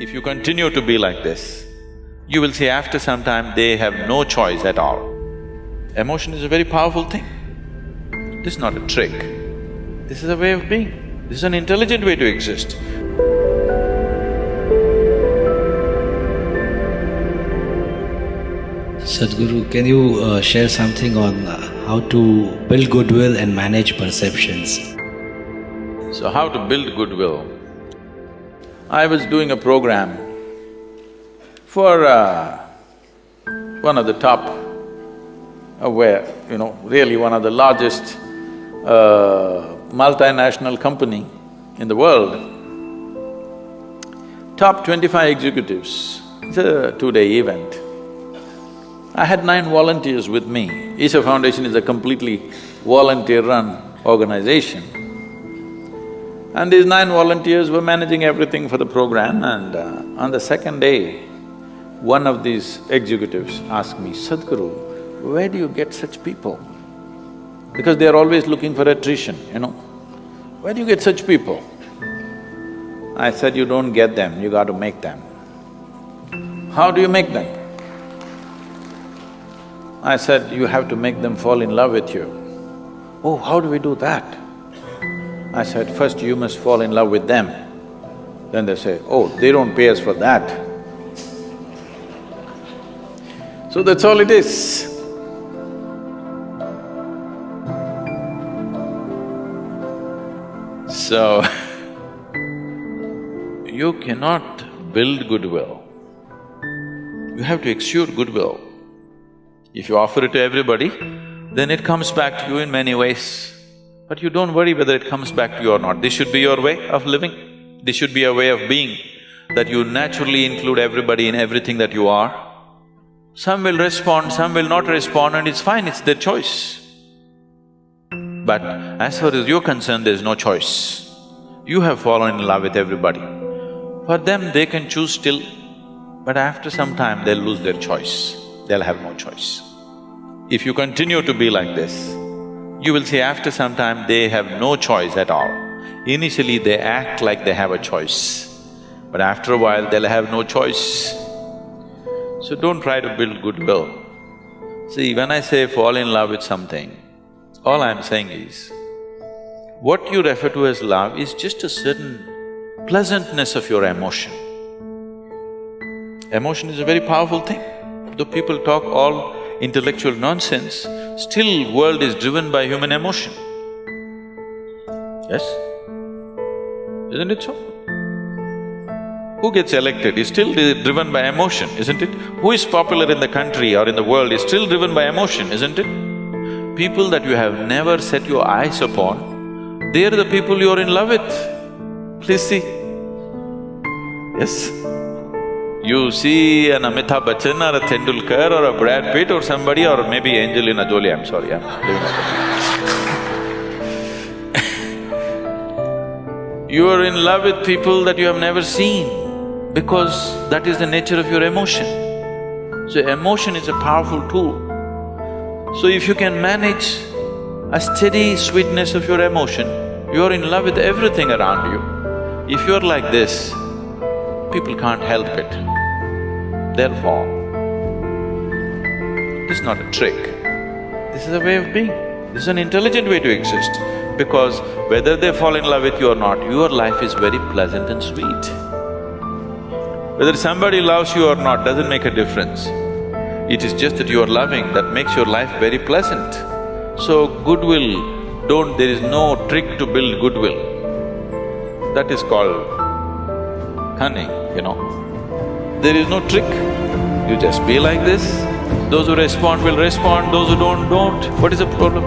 If you continue to be like this, you will see after some time they have no choice at all. Emotion is a very powerful thing. This is not a trick. This is a way of being. This is an intelligent way to exist. Sadhguru, can you share something on how to build goodwill and manage perceptions? So how to build goodwill? I was doing a program for one of the top, really one of the largest multinational company in the world. Top 25 executives, it's a two-day event. I had 9 volunteers with me. Isha Foundation is a completely volunteer-run organization. And these 9 volunteers were managing everything for the program, and on the second day, one of these executives asked me, "Sadhguru, where do you get such people?" Because they are always looking for attrition, Where do you get such people? I said, "You don't get them, you got to make them." "How do you make them?" I said, "You have to make them fall in love with you." "Oh, how do we do that?" I said, "First you must fall in love with them." Then they say, "Oh, they don't pay us for that." So that's all it is. So, you cannot build goodwill. You have to exude goodwill. If you offer it to everybody, then it comes back to you in many ways. But you don't worry whether it comes back to you or not. This should be your way of living. This should be a way of being, that you naturally include everybody in everything that you are. Some will respond, some will not respond, and it's fine, it's their choice. But as far as you're concerned, there's no choice. You have fallen in love with everybody. For them, they can choose still, but after some time, they'll lose their choice. They'll have no choice. If you continue to be like this, you will see after some time they have no choice at all. Initially they act like they have a choice, but after a while they'll have no choice. So don't try to build goodwill. See, when I say fall in love with something, all I'm saying is, what you refer to as love is just a certain pleasantness of your emotion. Emotion is a very powerful thing. Though people talk all intellectual nonsense, still world is driven by human emotion. Yes? Isn't it so? Who gets elected is still driven by emotion, isn't it? Who is popular in the country or in the world is still driven by emotion, isn't it? People that you have never set your eyes upon, they are the people you are in love with. Please see. Yes? You see an Amitabh Bachchan or a Tendulkar or a Brad Pitt or somebody, or maybe Angelina Jolie, I'm sorry, I'm doing that. You are in love with people that you have never seen, because that is the nature of your emotion. So emotion is a powerful tool. So if you can manage a steady sweetness of your emotion, you are in love with everything around you. If you are like this, people can't help it. They'll fall. This is not a trick. This is a way of being. This is an intelligent way to exist. Because whether they fall in love with you or not, your life is very pleasant and sweet. Whether somebody loves you or not doesn't make a difference. It is just that you are loving that makes your life very pleasant. So goodwill, there is no trick to build goodwill. That is called cunning, There is no trick. You just be like this. Those who respond will respond, those who don't. What is the problem?